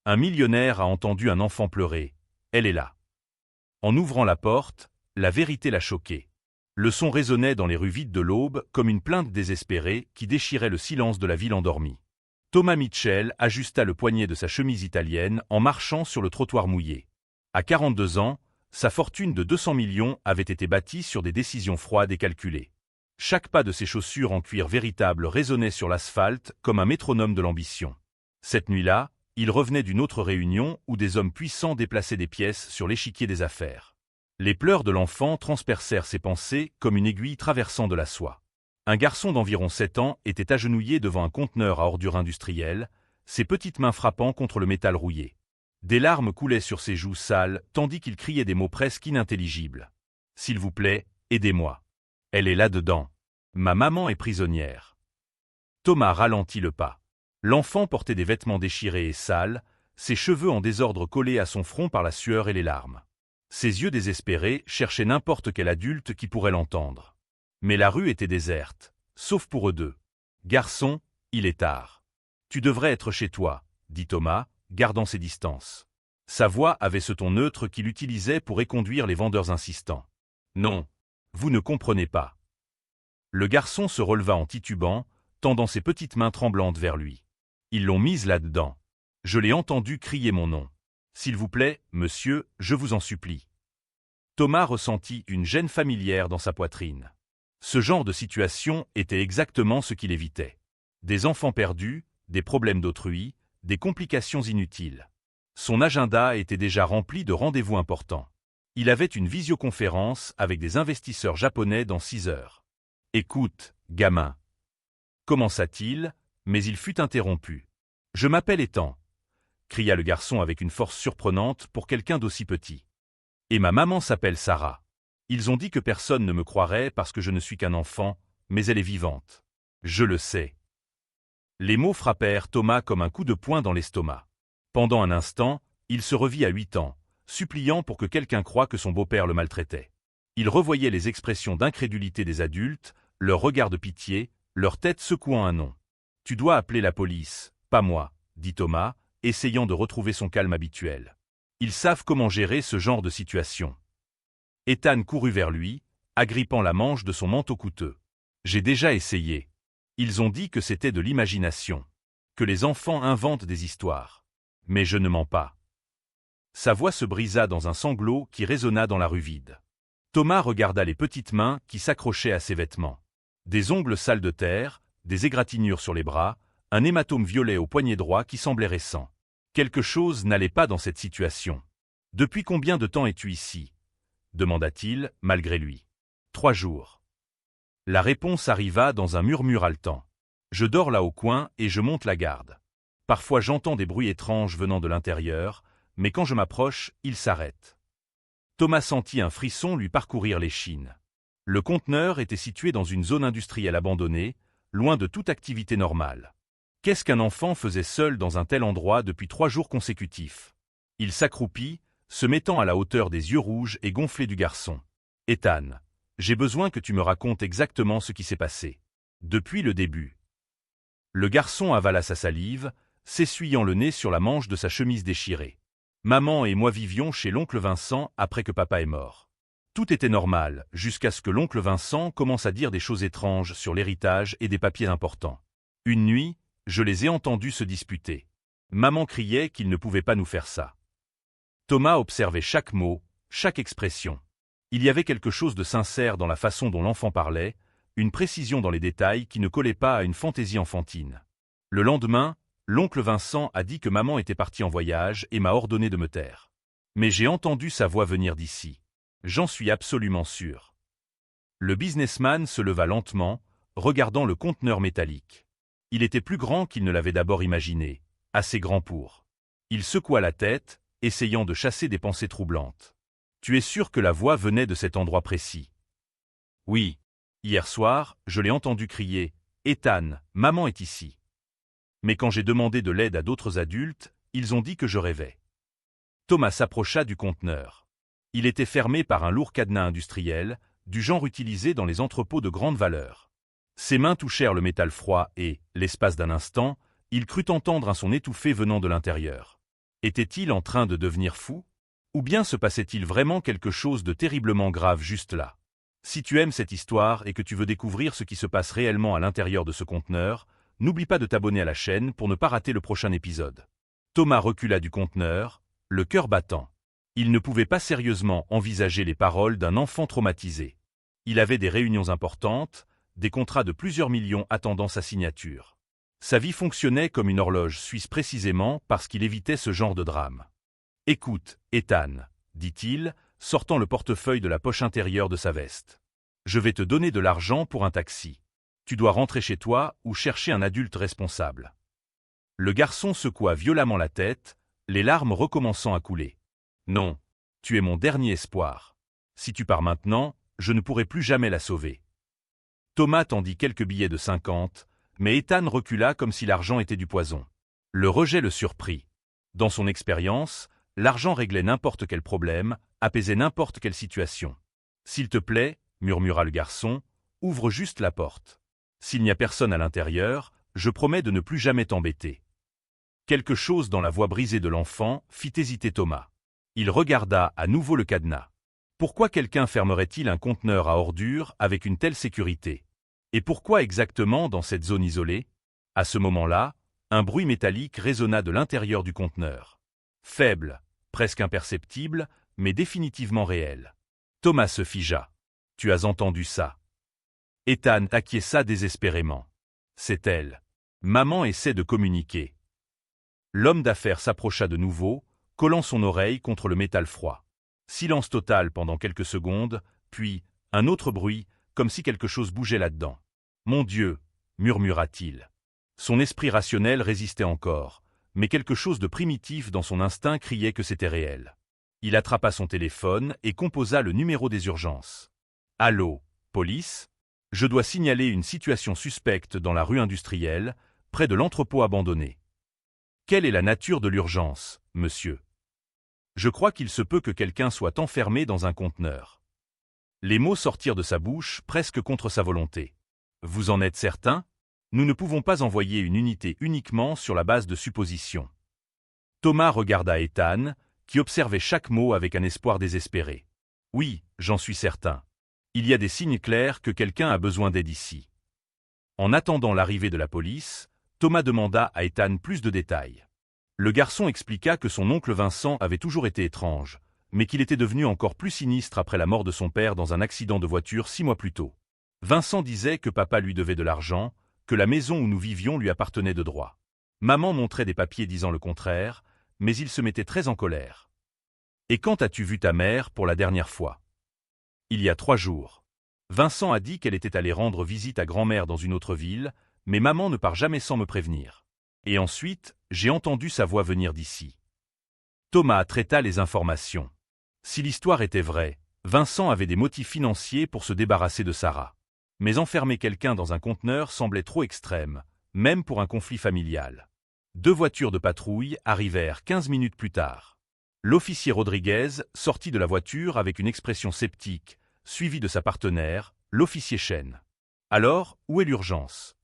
Un millionnaire a entendu un enfant pleurer. Elle est là. En ouvrant la porte, la vérité l'a choqué. Le son résonnait dans les rues vides de l'Aube comme une plainte désespérée qui déchirait le silence de la ville endormie. Thomas Mitchell ajusta le poignet de sa chemise italienne en marchant sur le trottoir mouillé. À 42 ans, sa fortune de 200 millions avait été bâtie sur des décisions froides et calculées. Chaque pas de ses chaussures en cuir véritable résonnait sur l'asphalte comme un métronome de l'ambition. Cette nuit-là, il revenait d'une autre réunion où des hommes puissants déplaçaient des pièces sur l'échiquier des affaires. Les pleurs de l'enfant transpercèrent ses pensées comme une aiguille traversant de la soie. Un garçon d'environ 7 ans était agenouillé devant un conteneur à ordures industrielles, ses petites mains frappant contre le métal rouillé. Des larmes coulaient sur ses joues sales tandis qu'il criait des mots presque inintelligibles. « S'il vous plaît, aidez-moi. Elle est là-dedans. Ma maman est prisonnière. » Thomas ralentit le pas. L'enfant portait des vêtements déchirés et sales, ses cheveux en désordre collés à son front par la sueur et les larmes. Ses yeux désespérés cherchaient n'importe quel adulte qui pourrait l'entendre. Mais la rue était déserte, sauf pour eux deux. « Garçon, il est tard. Tu devrais être chez toi, » dit Thomas, gardant ses distances. Sa voix avait ce ton neutre qu'il utilisait pour éconduire les vendeurs insistants. « Non, vous ne comprenez pas. » Le garçon se releva en titubant, tendant ses petites mains tremblantes vers lui. « Ils l'ont mise là-dedans. Je l'ai entendu crier mon nom. S'il vous plaît, monsieur, je vous en supplie. » Thomas ressentit une gêne familière dans sa poitrine. Ce genre de situation était exactement ce qu'il évitait. Des enfants perdus, des problèmes d'autrui, des complications inutiles. Son agenda était déjà rempli de rendez-vous importants. Il avait une visioconférence avec des investisseurs japonais dans 6 heures. « Écoute, gamin. » Commença-t-il, mais il fut interrompu. « Je m'appelle Ethan, » cria le garçon avec une force surprenante pour quelqu'un d'aussi petit. « Et ma maman s'appelle Sarah. Ils ont dit que personne ne me croirait parce que je ne suis qu'un enfant, mais elle est vivante. Je le sais. » Les mots frappèrent Thomas comme un coup de poing dans l'estomac. Pendant un instant, il se revit à 8 ans, suppliant pour que quelqu'un croie que son beau-père le maltraitait. Il revoyait les expressions d'incrédulité des adultes, leurs regards de pitié, leur tête secouant un nom. « Tu dois appeler la police, pas moi, » dit Thomas, essayant de retrouver son calme habituel. « Ils savent comment gérer ce genre de situation. » Ethan courut vers lui, agrippant la manche de son manteau coûteux. « J'ai déjà essayé. Ils ont dit que c'était de l'imagination, que les enfants inventent des histoires. Mais je ne mens pas. » Sa voix se brisa dans un sanglot qui résonna dans la rue vide. Thomas regarda les petites mains qui s'accrochaient à ses vêtements. Des ongles sales de terre, des égratignures sur les bras, un hématome violet au poignet droit qui semblait récent. Quelque chose n'allait pas dans cette situation. « Depuis combien de temps es-tu ici ?» demanda-t-il, malgré lui. « 3 jours. » La réponse arriva dans un murmure haletant. « Je dors là au coin et je monte la garde. Parfois j'entends des bruits étranges venant de l'intérieur, mais quand je m'approche, ils s'arrêtent. » Thomas sentit un frisson lui parcourir l'échine. Le conteneur était situé dans une zone industrielle abandonnée, loin de toute activité normale. Qu'est-ce qu'un enfant faisait seul dans un tel endroit depuis 3 jours consécutifs? Il s'accroupit, se mettant à la hauteur des yeux rouges et gonflés du garçon. « Ethan, j'ai besoin que tu me racontes exactement ce qui s'est passé. Depuis le début. » Le garçon avala sa salive, s'essuyant le nez sur la manche de sa chemise déchirée. « Maman et moi vivions chez l'oncle Vincent après que papa est mort. Tout était normal, jusqu'à ce que l'oncle Vincent commence à dire des choses étranges sur l'héritage et des papiers importants. Une nuit, je les ai entendus se disputer. Maman criait qu'il ne pouvait pas nous faire ça. » Thomas observait chaque mot, chaque expression. Il y avait quelque chose de sincère dans la façon dont l'enfant parlait, une précision dans les détails qui ne collait pas à une fantaisie enfantine. Le lendemain, l'oncle Vincent a dit que maman était partie en voyage et m'a ordonné de me taire. Mais j'ai entendu sa voix venir d'ici. J'en suis absolument sûr. Le businessman se leva lentement, regardant le conteneur métallique. Il était plus grand qu'il ne l'avait d'abord imaginé, assez grand pour. Il secoua la tête, essayant de chasser des pensées troublantes. « Tu es sûr que la voix venait de cet endroit précis? » « Oui. Hier soir, je l'ai entendu crier « Ethan, maman est ici. » Mais quand j'ai demandé de l'aide à d'autres adultes, ils ont dit que je rêvais. Thomas s'approcha du conteneur. Il était fermé par un lourd cadenas industriel, du genre utilisé dans les entrepôts de grande valeur. Ses mains touchèrent le métal froid et, l'espace d'un instant, il crut entendre un son étouffé venant de l'intérieur. Était-il en train de devenir fou? Ou bien se passait-il vraiment quelque chose de terriblement grave juste là? Si tu aimes cette histoire et que tu veux découvrir ce qui se passe réellement à l'intérieur de ce conteneur, n'oublie pas de t'abonner à la chaîne pour ne pas rater le prochain épisode. Thomas recula du conteneur, le cœur battant. Il ne pouvait pas sérieusement envisager les paroles d'un enfant traumatisé. Il avait des réunions importantes, des contrats de plusieurs millions attendant sa signature. Sa vie fonctionnait comme une horloge suisse précisément parce qu'il évitait ce genre de drame. « Écoute, Ethan, dit-il, sortant le portefeuille de la poche intérieure de sa veste. Je vais te donner de l'argent pour un taxi. Tu dois rentrer chez toi ou chercher un adulte responsable. » Le garçon secoua violemment la tête, les larmes recommençant à couler. « Non, tu es mon dernier espoir. Si tu pars maintenant, je ne pourrai plus jamais la sauver. » Thomas tendit quelques billets de 50, mais Ethan recula comme si l'argent était du poison. Le rejet le surprit. Dans son expérience, l'argent réglait n'importe quel problème, apaisait n'importe quelle situation. « S'il te plaît, murmura le garçon, ouvre juste la porte. S'il n'y a personne à l'intérieur, je promets de ne plus jamais t'embêter. » Quelque chose dans la voix brisée de l'enfant fit hésiter Thomas. Il regarda à nouveau le cadenas. Pourquoi quelqu'un fermerait-il un conteneur à ordures avec une telle sécurité? Et pourquoi exactement dans cette zone isolée? À ce moment-là, un bruit métallique résonna de l'intérieur du conteneur. Faible, presque imperceptible, mais définitivement réel. Thomas se figea. « Tu as entendu ça? » Ethan acquiesça désespérément. « C'est elle. Maman essaie de communiquer. » L'homme d'affaires s'approcha de nouveau, collant son oreille contre le métal froid. Silence total pendant quelques secondes, puis un autre bruit, comme si quelque chose bougeait là-dedans. « Mon Dieu !» murmura-t-il. Son esprit rationnel résistait encore, mais quelque chose de primitif dans son instinct criait que c'était réel. Il attrapa son téléphone et composa le numéro des urgences. « Allô, police? Je dois signaler une situation suspecte dans la rue industrielle, près de l'entrepôt abandonné. Quelle est la nature de l'urgence, monsieur? Je crois qu'il se peut que quelqu'un soit enfermé dans un conteneur. » Les mots sortirent de sa bouche presque contre sa volonté. « Vous en êtes certain? Nous ne pouvons pas envoyer une unité uniquement sur la base de suppositions. » Thomas regarda Ethan, qui observait chaque mot avec un espoir désespéré. « Oui, j'en suis certain. Il y a des signes clairs que quelqu'un a besoin d'aide ici. » En attendant l'arrivée de la police, Thomas demanda à Ethan plus de détails. Le garçon expliqua que son oncle Vincent avait toujours été étrange, mais qu'il était devenu encore plus sinistre après la mort de son père dans un accident de voiture 6 mois plus tôt. Vincent disait que papa lui devait de l'argent, que la maison où nous vivions lui appartenait de droit. Maman montrait des papiers disant le contraire, mais il se mettait très en colère. « Et quand as-tu vu ta mère pour la dernière fois? » « Il y a 3 jours. Vincent a dit qu'elle était allée rendre visite à grand-mère dans une autre ville, mais maman ne part jamais sans me prévenir. Et ensuite, j'ai entendu sa voix venir d'ici. » Thomas traita les informations. Si l'histoire était vraie, Vincent avait des motifs financiers pour se débarrasser de Sarah. Mais enfermer quelqu'un dans un conteneur semblait trop extrême, même pour un conflit familial. 2 voitures de patrouille arrivèrent 15 minutes plus tard. L'officier Rodriguez sortit de la voiture avec une expression sceptique, suivi de sa partenaire, l'officier Chen. « Alors, où est l'urgence ?»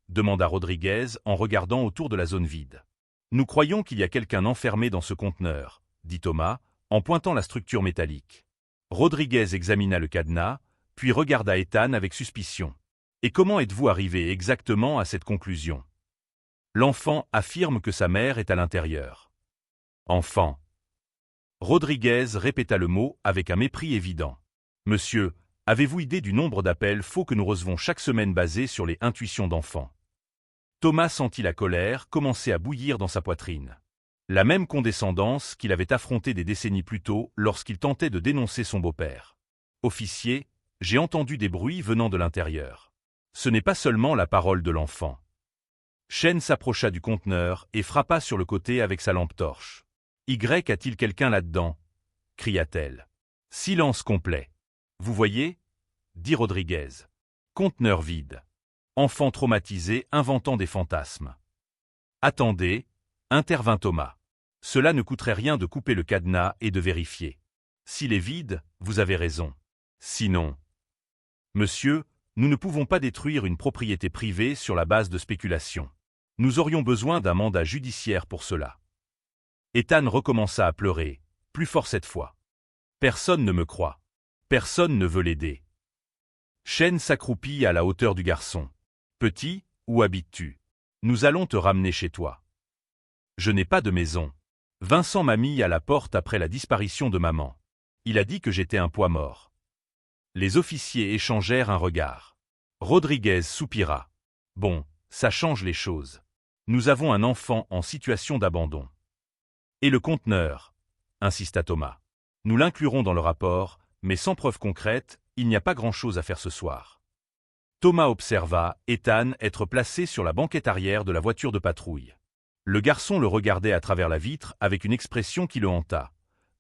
demanda Rodriguez en regardant autour de la zone vide. « Nous croyons qu'il y a quelqu'un enfermé dans ce conteneur, » dit Thomas, en pointant la structure métallique. Rodriguez examina le cadenas, puis regarda Ethan avec suspicion. « Et comment êtes-vous arrivé exactement à cette conclusion? » L'enfant affirme que sa mère est à l'intérieur. « Enfant. » Rodriguez répéta le mot avec un mépris évident. « Monsieur, avez-vous idée du nombre d'appels faux que nous recevons chaque semaine basés sur les intuitions d'enfants? » Thomas sentit la colère commencer à bouillir dans sa poitrine. La même condescendance qu'il avait affrontée des décennies plus tôt lorsqu'il tentait de dénoncer son beau-père. « Officier, j'ai entendu des bruits venant de l'intérieur. Ce n'est pas seulement la parole de l'enfant. » Chen s'approcha du conteneur et frappa sur le côté avec sa lampe torche. « Y a-t-il quelqu'un là-dedans » cria-t-elle. Silence complet. « Vous voyez » dit Rodriguez. Conteneur vide. Enfant traumatisé inventant des fantasmes. « Attendez » intervint Thomas. « Cela ne coûterait rien de couper le cadenas et de vérifier. S'il est vide, vous avez raison. Sinon… » « Monsieur, nous ne pouvons pas détruire une propriété privée sur la base de spéculation. Nous aurions besoin d'un mandat judiciaire pour cela. » Ethan recommença à pleurer, plus fort cette fois. Personne ne me croit. Personne ne veut l'aider. Shane s'accroupit à la hauteur du garçon. Petit, où habites-tu? Nous allons te ramener chez toi. Je n'ai pas de maison. Vincent m'a mis à la porte après la disparition de maman. Il a dit que j'étais un poids mort. Les officiers échangèrent un regard. Rodriguez soupira. Bon, ça change les choses. Nous avons un enfant en situation d'abandon. Et le conteneur, insista Thomas. Nous l'inclurons dans le rapport, mais sans preuve concrète, il n'y a pas grand-chose à faire ce soir. Thomas observa Ethan être placé sur la banquette arrière de la voiture de patrouille. Le garçon le regardait à travers la vitre avec une expression qui le hanta.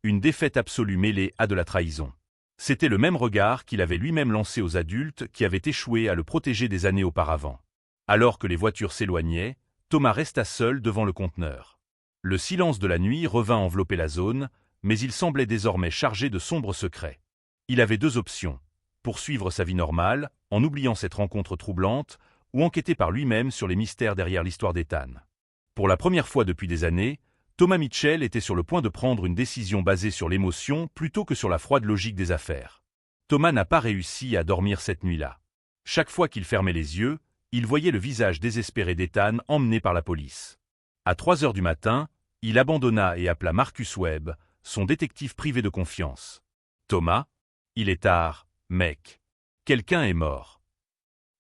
Une défaite absolue mêlée à de la trahison. C'était le même regard qu'il avait lui-même lancé aux adultes qui avaient échoué à le protéger des années auparavant. Alors que les voitures s'éloignaient, Thomas resta seul devant le conteneur. Le silence de la nuit revint envelopper la zone, mais il semblait désormais chargé de sombres secrets. Il avait deux options, poursuivre sa vie normale, en oubliant cette rencontre troublante, ou enquêter par lui-même sur les mystères derrière l'histoire d'Ethan. Pour la première fois depuis des années, Thomas Mitchell était sur le point de prendre une décision basée sur l'émotion plutôt que sur la froide logique des affaires. Thomas n'a pas réussi à dormir cette nuit-là. Chaque fois qu'il fermait les yeux, il voyait le visage désespéré d'Ethan emmené par la police. À 3 heures du matin, il abandonna et appela Marcus Webb, son détective privé de confiance. « Thomas, il est tard, mec. Quelqu'un est mort. »«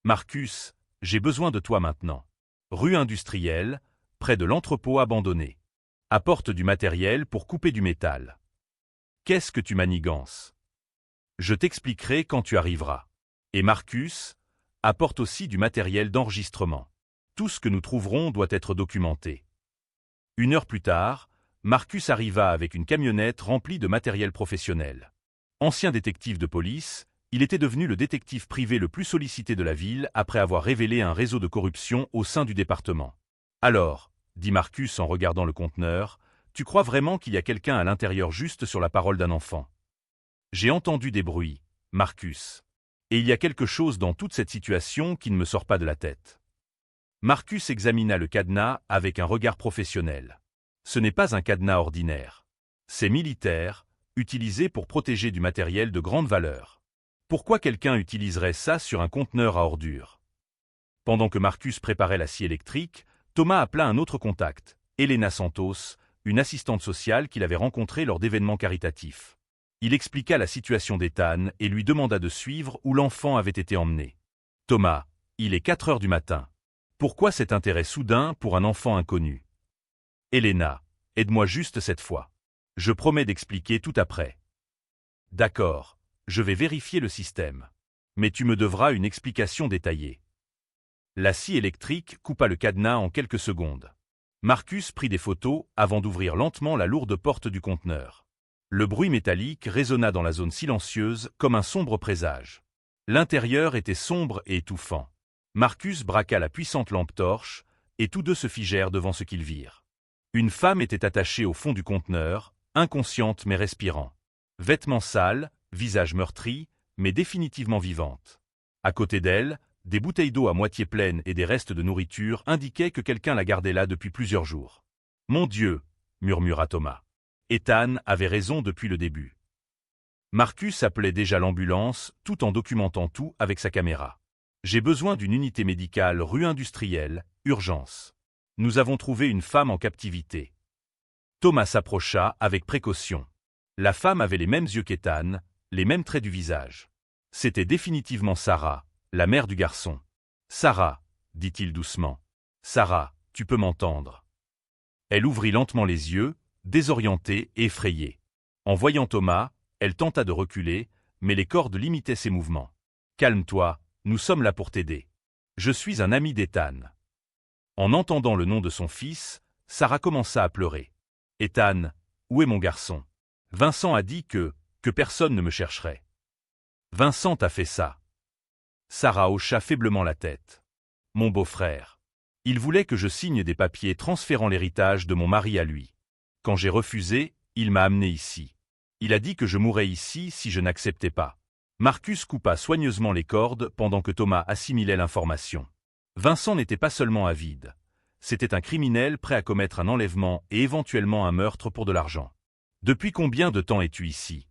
Marcus, j'ai besoin de toi maintenant. Rue industrielle, près de l'entrepôt abandonné. Apporte du matériel pour couper du métal. Qu'est-ce que tu manigances? Je t'expliquerai quand tu arriveras. Et Marcus, apporte aussi du matériel d'enregistrement. Tout ce que nous trouverons doit être documenté. » 1 heure plus tard, Marcus arriva avec une camionnette remplie de matériel professionnel. Ancien détective de police, il était devenu le détective privé le plus sollicité de la ville après avoir révélé un réseau de corruption au sein du département. « Alors, dit Marcus en regardant le conteneur, tu crois vraiment qu'il y a quelqu'un à l'intérieur juste sur la parole d'un enfant? J'ai entendu des bruits, Marcus. Et il y a quelque chose dans toute cette situation qui ne me sort pas de la tête. » Marcus examina le cadenas avec un regard professionnel. Ce n'est pas un cadenas ordinaire. C'est militaire, utilisé pour protéger du matériel de grande valeur. Pourquoi quelqu'un utiliserait ça sur un conteneur à ordures? Pendant que Marcus préparait la scie électrique, Thomas appela un autre contact, Elena Santos, une assistante sociale qu'il avait rencontrée lors d'événements caritatifs. Il expliqua la situation d'Ethan et lui demanda de suivre où l'enfant avait été emmené. « Thomas, il est 4 heures du matin. Pourquoi cet intérêt soudain pour un enfant inconnu? Elena, aide-moi juste cette fois. Je promets d'expliquer tout après. » D'accord, je vais vérifier le système. Mais tu me devras une explication détaillée. La scie électrique coupa le cadenas en quelques secondes. Marcus prit des photos avant d'ouvrir lentement la lourde porte du conteneur. Le bruit métallique résonna dans la zone silencieuse comme un sombre présage. L'intérieur était sombre et étouffant. Marcus braqua la puissante lampe torche, et tous deux se figèrent devant ce qu'ils virent. Une femme était attachée au fond du conteneur, inconsciente mais respirant. Vêtements sales, visage meurtri, mais définitivement vivante. À côté d'elle, des bouteilles d'eau à moitié pleines et des restes de nourriture indiquaient que quelqu'un la gardait là depuis plusieurs jours. « Mon Dieu !» murmura Thomas. Ethan avait raison depuis le début. Marcus appelait déjà l'ambulance tout en documentant tout avec sa caméra. « J'ai besoin d'une unité médicale rue industrielle, urgence. Nous avons trouvé une femme en captivité. » Thomas s'approcha avec précaution. La femme avait les mêmes yeux qu'Ethan, les mêmes traits du visage. C'était définitivement Sarah, la mère du garçon. « Sarah, dit-il doucement. Sarah, tu peux m'entendre. » Elle ouvrit lentement les yeux, désorientée et effrayée. En voyant Thomas, elle tenta de reculer, mais les cordes limitaient ses mouvements. « Calme-toi, nous sommes là pour t'aider. Je suis un ami d'Ethan. » En entendant le nom de son fils, Sarah commença à pleurer. « Ethan, où est mon garçon? Vincent a dit que personne ne me chercherait. » « Vincent t'a fait ça. » Sarah hocha faiblement la tête. « Mon beau-frère. Il voulait que je signe des papiers transférant l'héritage de mon mari à lui. Quand j'ai refusé, il m'a amené ici. Il a dit que je mourrais ici si je n'acceptais pas. » Marcus coupa soigneusement les cordes pendant que Thomas assimilait l'information. Vincent n'était pas seulement avide. C'était un criminel prêt à commettre un enlèvement et éventuellement un meurtre pour de l'argent. Depuis combien de temps es-tu ici?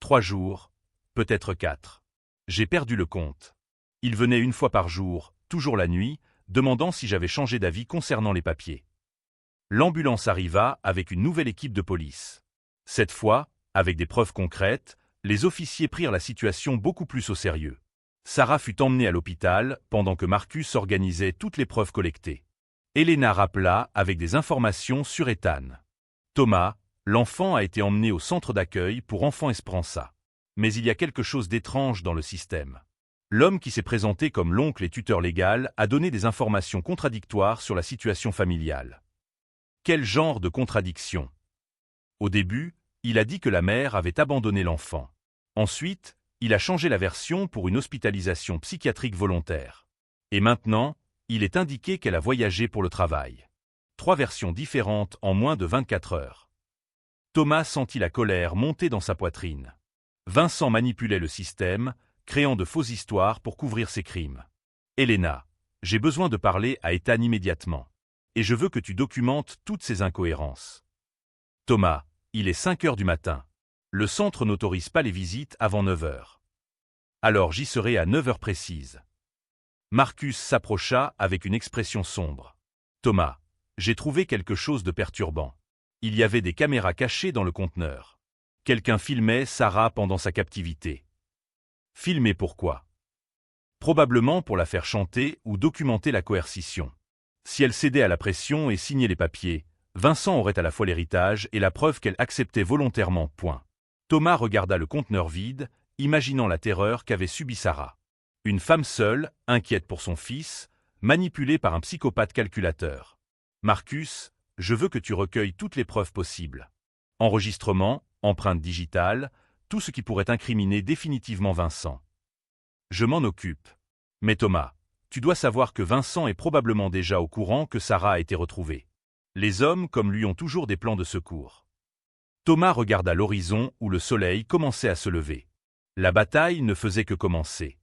3 jours, peut-être 4. J'ai perdu le compte. Il venait une fois par jour, toujours la nuit, demandant si j'avais changé d'avis concernant les papiers. L'ambulance arriva avec une nouvelle équipe de police. Cette fois, avec des preuves concrètes, les officiers prirent la situation beaucoup plus au sérieux. Sarah fut emmenée à l'hôpital pendant que Marcus organisait toutes les preuves collectées. Elena rappela avec des informations sur Ethan. Thomas, l'enfant a été emmené au centre d'accueil pour enfants Esperança. Mais il y a quelque chose d'étrange dans le système. L'homme qui s'est présenté comme l'oncle et tuteur légal a donné des informations contradictoires sur la situation familiale. Quel genre de contradiction? Au début, il a dit que la mère avait abandonné l'enfant. Ensuite, il a changé la version pour une hospitalisation psychiatrique volontaire. Et maintenant, il est indiqué qu'elle a voyagé pour le travail. 3 versions différentes en moins de 24 heures. Thomas sentit la colère monter dans sa poitrine. Vincent manipulait le système, créant de fausses histoires pour couvrir ses crimes. Elena, j'ai besoin de parler à Ethan immédiatement. Et je veux que tu documentes toutes ces incohérences. Thomas, il est 5 heures du matin. Le centre n'autorise pas les visites avant 9 heures. Alors j'y serai à 9 heures précises. Marcus s'approcha avec une expression sombre. Thomas, j'ai trouvé quelque chose de perturbant. Il y avait des caméras cachées dans le conteneur. Quelqu'un filmait Sarah pendant sa captivité. Filmer pourquoi? Probablement pour la faire chanter ou documenter la coercition. Si elle cédait à la pression et signait les papiers, Vincent aurait à la fois l'héritage et la preuve qu'elle acceptait volontairement. Thomas regarda le conteneur vide, imaginant la terreur qu'avait subie Sarah. Une femme seule, inquiète pour son fils, manipulée par un psychopathe calculateur. Marcus, je veux que tu recueilles toutes les preuves possibles. Enregistrements, empreintes digitales, tout ce qui pourrait incriminer définitivement Vincent. Je m'en occupe. Mais Thomas, tu dois savoir que Vincent est probablement déjà au courant que Sarah a été retrouvée. Les hommes comme lui ont toujours des plans de secours. Thomas regarda l'horizon où le soleil commençait à se lever. La bataille ne faisait que commencer.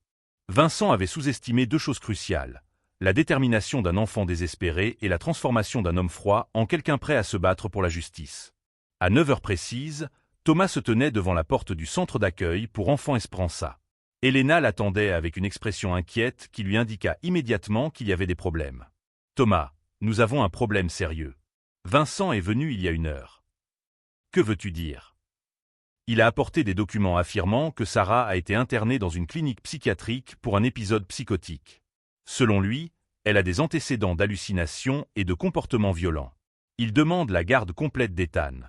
Vincent avait sous-estimé 2 choses cruciales, la détermination d'un enfant désespéré et la transformation d'un homme froid en quelqu'un prêt à se battre pour la justice. À 9 heures précises, Thomas se tenait devant la porte du centre d'accueil pour enfants Esperança. Elena l'attendait avec une expression inquiète qui lui indiqua immédiatement qu'il y avait des problèmes. Thomas, nous avons un problème sérieux. Vincent est venu il y a 1 heure. Que veux-tu dire? Il a apporté des documents affirmant que Sarah a été internée dans une clinique psychiatrique pour un épisode psychotique. Selon lui, elle a des antécédents d'hallucinations et de comportements violents. Il demande la garde complète d'Ethan.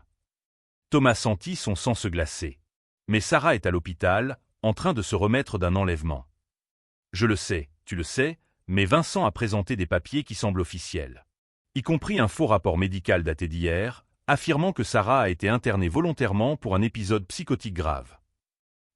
Thomas sentit son sang se glacer. Mais Sarah est à l'hôpital, en train de se remettre d'un enlèvement. Je le sais, tu le sais, mais Vincent a présenté des papiers qui semblent officiels. Y compris un faux rapport médical daté d'hier, affirmant que Sarah a été internée volontairement pour un épisode psychotique grave.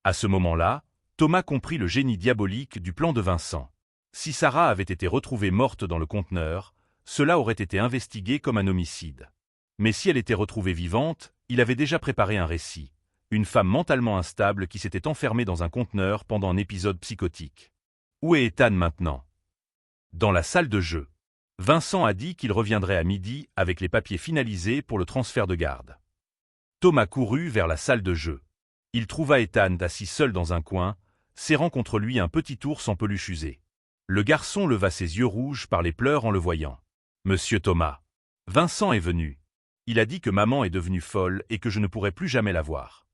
À ce moment-là, Thomas comprit le génie diabolique du plan de Vincent. Si Sarah avait été retrouvée morte dans le conteneur, cela aurait été investigué comme un homicide. Mais si elle était retrouvée vivante, il avait déjà préparé un récit. Une femme mentalement instable qui s'était enfermée dans un conteneur pendant un épisode psychotique. Où est Ethan maintenant? Dans la salle de jeu. Vincent a dit qu'il reviendrait à midi avec les papiers finalisés pour le transfert de garde. Thomas courut vers la salle de jeu. Il trouva Ethan assis seul dans un coin, serrant contre lui un petit ours en peluche usée. Le garçon leva ses yeux rouges par les pleurs en le voyant. « Monsieur Thomas. Vincent est venu. Il a dit que maman est devenue folle et que je ne pourrai plus jamais la voir. »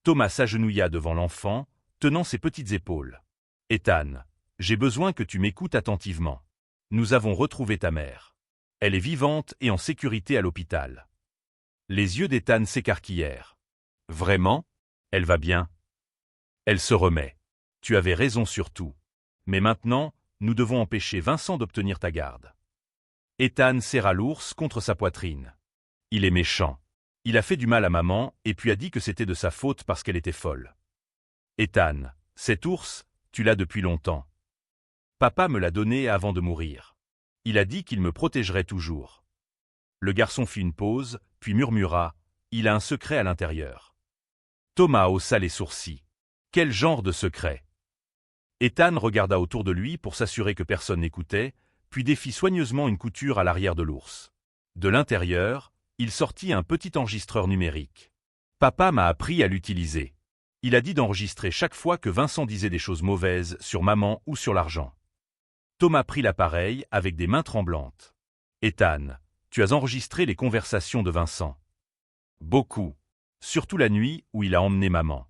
Thomas s'agenouilla devant l'enfant, tenant ses petites épaules. « Ethan, j'ai besoin que tu m'écoutes attentivement. Nous avons retrouvé ta mère. Elle est vivante et en sécurité à l'hôpital. » Les yeux d'Ethan s'écarquillèrent. « Vraiment? Elle va bien? Elle se remet. Tu avais raison sur tout. Mais maintenant, nous devons empêcher Vincent d'obtenir ta garde. » Ethan serra l'ours contre sa poitrine. « Il est méchant. Il a fait du mal à maman et puis a dit que c'était de sa faute parce qu'elle était folle. Ethan, cet ours, tu l'as depuis longtemps. Papa me l'a donné avant de mourir. Il a dit qu'il me protégerait toujours. » Le garçon fit une pause, puis murmura « Il a un secret à l'intérieur. » Thomas haussa les sourcils. « Quel genre de secret ?» Ethan regarda autour de lui pour s'assurer que personne n'écoutait, puis défit soigneusement une couture à l'arrière de l'ours. De l'intérieur, il sortit un petit enregistreur numérique. Papa m'a appris à l'utiliser. Il a dit d'enregistrer chaque fois que Vincent disait des choses mauvaises sur maman ou sur l'argent. Thomas prit l'appareil avec des mains tremblantes. Ethan, tu as enregistré les conversations de Vincent. Beaucoup. Surtout la nuit où il a emmené maman.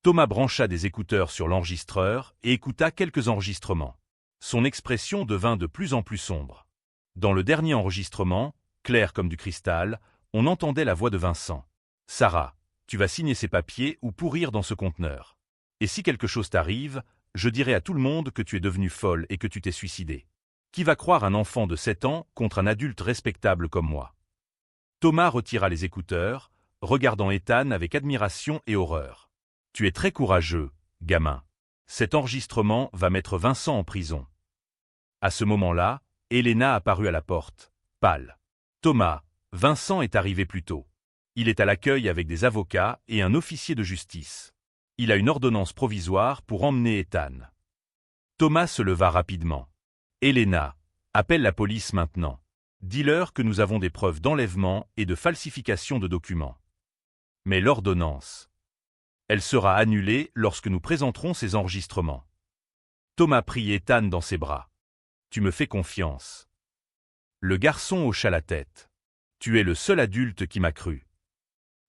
Thomas brancha des écouteurs sur l'enregistreur et écouta quelques enregistrements. Son expression devint de plus en plus sombre. Dans le dernier enregistrement, clair comme du cristal, on entendait la voix de Vincent. « Sarah, tu vas signer ces papiers ou pourrir dans ce conteneur. Et si quelque chose t'arrive, je dirai à tout le monde que tu es devenue folle et que tu t'es suicidée. Qui va croire un enfant de 7 ans contre un adulte respectable comme moi ?» Thomas retira les écouteurs, regardant Ethan avec admiration et horreur. « Tu es très courageux, gamin. Cet enregistrement va mettre Vincent en prison. » À ce moment-là, Elena apparut à la porte, pâle. « Thomas, Vincent est arrivé plus tôt. Il est à l'accueil avec des avocats et un officier de justice. Il a une ordonnance provisoire pour emmener Ethan. » Thomas se leva rapidement. « Elena, appelle la police maintenant. Dis-leur que nous avons des preuves d'enlèvement et de falsification de documents. Mais l'ordonnance, elle sera annulée lorsque nous présenterons ces enregistrements. » Thomas prit Ethan dans ses bras. « Tu me fais confiance. » Le garçon hocha la tête. « Tu es le seul adulte qui m'a cru. »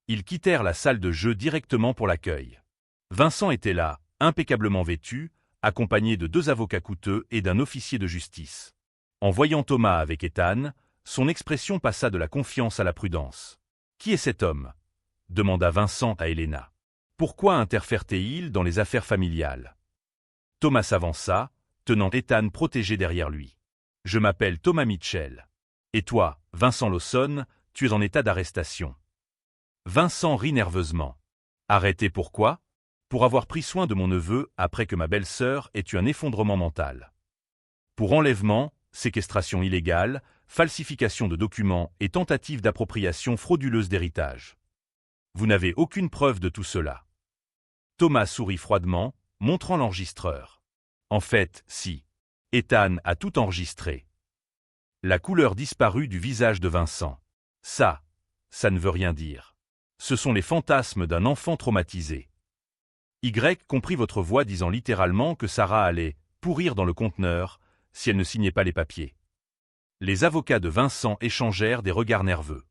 Ils quittèrent la salle de jeu directement pour l'accueil. Vincent était là, impeccablement vêtu, accompagné de 2 avocats coûteux et d'un officier de justice. En voyant Thomas avec Ethan, son expression passa de la confiance à la prudence. « Qui est cet homme ?» demanda Vincent à Elena. « Pourquoi interfère-t-il dans les affaires familiales ?» Thomas s'avança, tenant Ethan protégé derrière lui. « Je m'appelle Thomas Mitchell. Et toi, Vincent Lawson, tu es en état d'arrestation. » Vincent rit nerveusement. « Arrêté pourquoi ? Pour avoir pris soin de mon neveu après que ma belle-sœur ait eu un effondrement mental. Pour enlèvement, séquestration illégale, falsification de documents et tentative d'appropriation frauduleuse d'héritage. Vous n'avez aucune preuve de tout cela. » Thomas sourit froidement, montrant l'enregistreur. « En fait, si. Ethan a tout enregistré. » La couleur disparut du visage de Vincent. « Ça ne veut rien dire. Ce sont les fantasmes d'un enfant traumatisé. » Y comprit votre voix disant littéralement que Sarah allait « pourrir dans le conteneur » si elle ne signait pas les papiers. Les avocats de Vincent échangèrent des regards nerveux.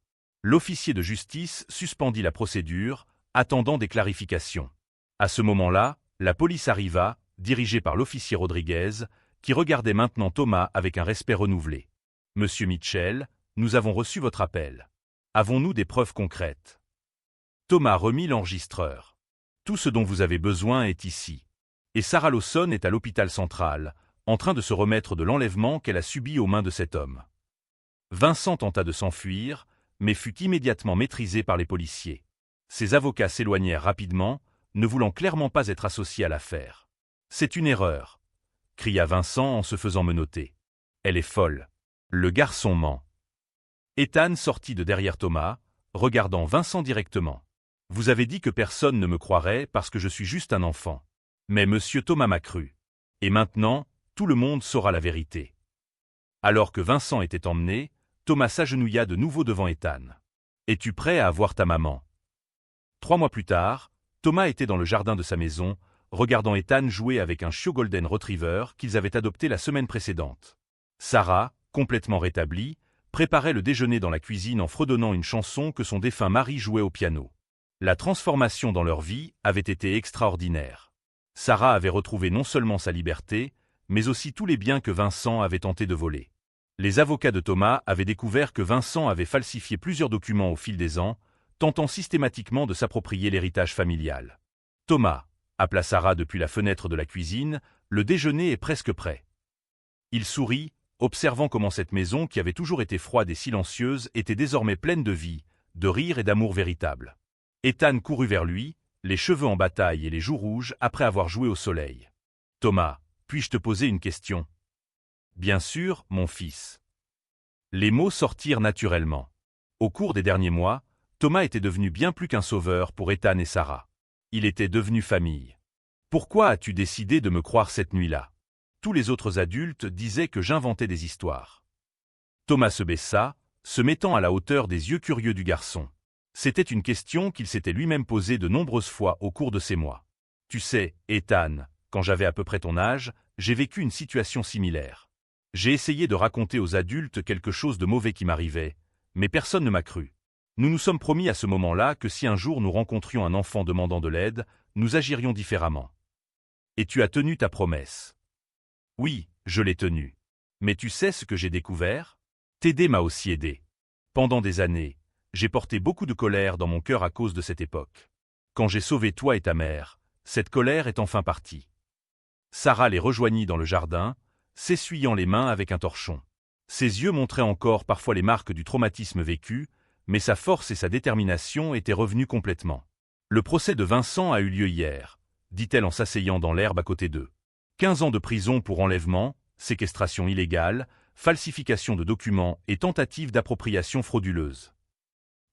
L'officier de justice suspendit la procédure, attendant des clarifications. À ce moment-là, la police arriva, dirigée par l'officier Rodriguez, qui regardait maintenant Thomas avec un respect renouvelé. « Monsieur Mitchell, nous avons reçu votre appel. Avons-nous des preuves concrètes ?» Thomas remit l'enregistreur. « Tout ce dont vous avez besoin est ici. Et Sarah Lawson est à l'hôpital central, en train de se remettre de l'enlèvement qu'elle a subi aux mains de cet homme. » Vincent tenta de s'enfuir, mais fut immédiatement maîtrisé par les policiers. Ses avocats s'éloignèrent rapidement, ne voulant clairement pas être associés à l'affaire. « C'est une erreur !» cria Vincent en se faisant menotter. « Elle est folle. Le garçon ment. » Ethan sortit de derrière Thomas, regardant Vincent directement. « Vous avez dit que personne ne me croirait parce que je suis juste un enfant. Mais monsieur Thomas m'a cru. Et maintenant, tout le monde saura la vérité. » Alors que Vincent était emmené, Thomas s'agenouilla de nouveau devant Ethan. « Es-tu prêt à avoir ta maman ?» 3 mois plus tard, Thomas était dans le jardin de sa maison, regardant Ethan jouer avec un chiot Golden Retriever qu'ils avaient adopté la semaine précédente. Sarah, complètement rétablie, préparait le déjeuner dans la cuisine en fredonnant une chanson que son défunt mari jouait au piano. La transformation dans leur vie avait été extraordinaire. Sarah avait retrouvé non seulement sa liberté, mais aussi tous les biens que Vincent avait tenté de voler. Les avocats de Thomas avaient découvert que Vincent avait falsifié plusieurs documents au fil des ans, tentant systématiquement de s'approprier l'héritage familial. « Thomas » appela Sarah depuis la fenêtre de la cuisine, « le déjeuner est presque prêt. » Il sourit, observant comment cette maison qui avait toujours été froide et silencieuse était désormais pleine de vie, de rire et d'amour véritable. Ethan courut vers lui, les cheveux en bataille et les joues rouges après avoir joué au soleil. « Thomas, puis-je te poser une question ?»« Bien sûr, mon fils. » Les mots sortirent naturellement. Au cours des derniers mois, Thomas était devenu bien plus qu'un sauveur pour Ethan et Sarah. Il était devenu famille. « Pourquoi as-tu décidé de me croire cette nuit-là » Tous les autres adultes disaient que j'inventais des histoires. Thomas se baissa, se mettant à la hauteur des yeux curieux du garçon. C'était une question qu'il s'était lui-même posée de nombreuses fois au cours de ces mois. Tu sais, Ethan, quand j'avais à peu près ton âge, j'ai vécu une situation similaire. J'ai essayé de raconter aux adultes quelque chose de mauvais qui m'arrivait, mais personne ne m'a cru. Nous nous sommes promis à ce moment-là que si un jour nous rencontrions un enfant demandant de l'aide, nous agirions différemment. Et tu as tenu ta promesse. Oui, je l'ai tenue. Mais tu sais ce que j'ai découvert? T'aider m'a aussi aidé. Pendant des années, j'ai porté beaucoup de colère dans mon cœur à cause de cette époque. Quand j'ai sauvé toi et ta mère, cette colère est enfin partie. Sarah les rejoignit dans le jardin, s'essuyant les mains avec un torchon. Ses yeux montraient encore parfois les marques du traumatisme vécu, mais sa force et sa détermination étaient revenues complètement. Le procès de Vincent a eu lieu hier, dit-elle en s'asseyant dans l'herbe à côté d'eux. 15 ans de prison pour enlèvement, séquestration illégale, falsification de documents et tentative d'appropriation frauduleuse.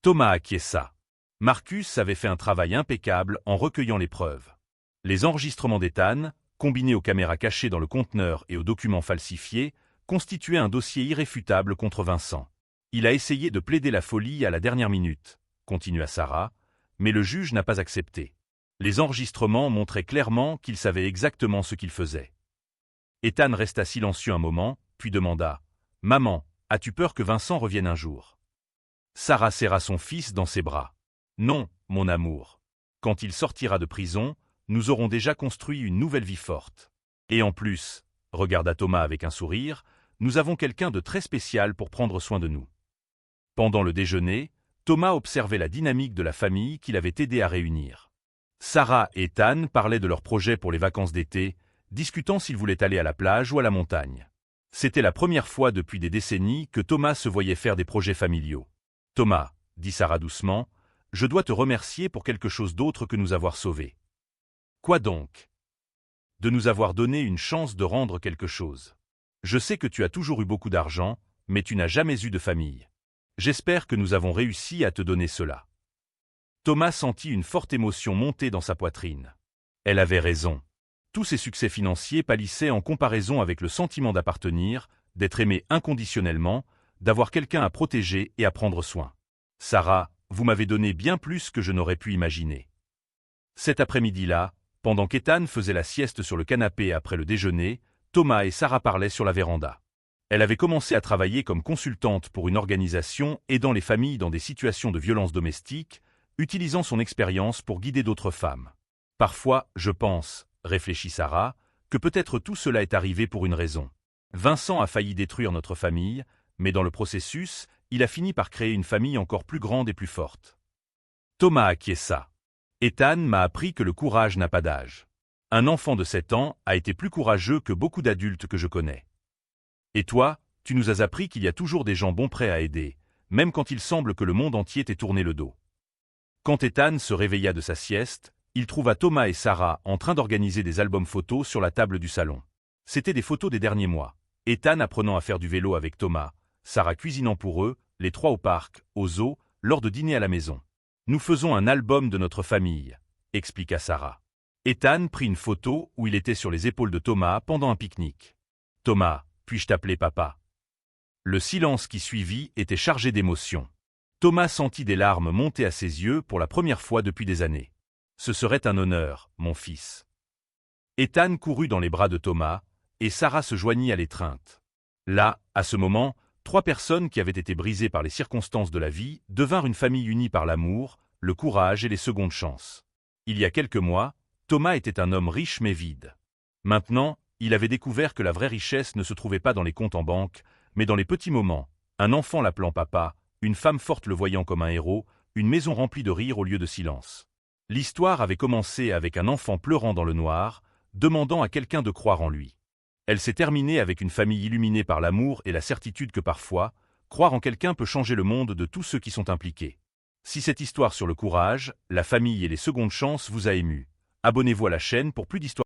Thomas acquiesça. Marcus avait fait un travail impeccable en recueillant les preuves. Les enregistrements d'Ethan, combinés aux caméras cachées dans le conteneur et aux documents falsifiés, constituaient un dossier irréfutable contre Vincent. Il a essayé de plaider la folie à la dernière minute, continua Sarah, mais le juge n'a pas accepté. Les enregistrements montraient clairement qu'il savait exactement ce qu'il faisait. Ethan resta silencieux un moment, puis demanda « Maman, as-tu peur que Vincent revienne un jour ?» Sarah serra son fils dans ses bras. « Non, mon amour. Quand il sortira de prison, nous aurons déjà construit une nouvelle vie forte. Et en plus, regarda Thomas avec un sourire, nous avons quelqu'un de très spécial pour prendre soin de nous. » Pendant le déjeuner, Thomas observait la dynamique de la famille qu'il avait aidé à réunir. Sarah et Ethan parlaient de leurs projets pour les vacances d'été, discutant s'ils voulaient aller à la plage ou à la montagne. C'était la première fois depuis des décennies que Thomas se voyait faire des projets familiaux. « Thomas, » dit Sarah doucement, « je dois te remercier pour quelque chose d'autre que nous avoir sauvés. » « Quoi donc ?»« De nous avoir donné une chance de rendre quelque chose. Je sais que tu as toujours eu beaucoup d'argent, mais tu n'as jamais eu de famille. J'espère que nous avons réussi à te donner cela. » Thomas sentit une forte émotion monter dans sa poitrine. Elle avait raison. Tous ses succès financiers pâlissaient en comparaison avec le sentiment d'appartenir, d'être aimé inconditionnellement, d'avoir quelqu'un à protéger et à prendre soin. « Sarah, vous m'avez donné bien plus que je n'aurais pu imaginer. » Cet après-midi-là, pendant qu'Ethan faisait la sieste sur le canapé après le déjeuner, Thomas et Sarah parlaient sur la véranda. Elle avait commencé à travailler comme consultante pour une organisation aidant les familles dans des situations de violence domestique, utilisant son expérience pour guider d'autres femmes. « Parfois, je pense, » réfléchit Sarah, « que peut-être tout cela est arrivé pour une raison. Vincent a failli détruire notre famille, mais dans le processus, il a fini par créer une famille encore plus grande et plus forte. » Thomas acquiesça. « Ethan m'a appris que le courage n'a pas d'âge. Un enfant de 7 ans a été plus courageux que beaucoup d'adultes que je connais. Et toi, tu nous as appris qu'il y a toujours des gens bons prêts à aider, même quand il semble que le monde entier t'ait tourné le dos. » Quand Ethan se réveilla de sa sieste, il trouva Thomas et Sarah en train d'organiser des albums photos sur la table du salon. C'étaient des photos des derniers mois. Ethan apprenant à faire du vélo avec Thomas, Sarah cuisinant pour eux, les trois au parc, au zoo, lors de dîners à la maison. « Nous faisons un album de notre famille, » expliqua Sarah. Ethan prit une photo où il était sur les épaules de Thomas pendant un pique-nique. « Thomas, puis-je t'appeler papa ?» Le silence qui suivit était chargé d'émotion. Thomas sentit des larmes monter à ses yeux pour la première fois depuis des années. « Ce serait un honneur, mon fils. » Ethan courut dans les bras de Thomas, et Sarah se joignit à l'étreinte. Là, à ce moment, 3 personnes qui avaient été brisées par les circonstances de la vie devinrent une famille unie par l'amour, le courage et les secondes chances. Il y a quelques mois, Thomas était un homme riche mais vide. Maintenant, il avait découvert que la vraie richesse ne se trouvait pas dans les comptes en banque, mais dans les petits moments, un enfant l'appelant papa, une femme forte le voyant comme un héros, une maison remplie de rire au lieu de silence. L'histoire avait commencé avec un enfant pleurant dans le noir, demandant à quelqu'un de croire en lui. Elle s'est terminée avec une famille illuminée par l'amour et la certitude que parfois, croire en quelqu'un peut changer le monde de tous ceux qui sont impliqués. Si cette histoire sur le courage, la famille et les secondes chances vous a ému, abonnez-vous à la chaîne pour plus d'histoires.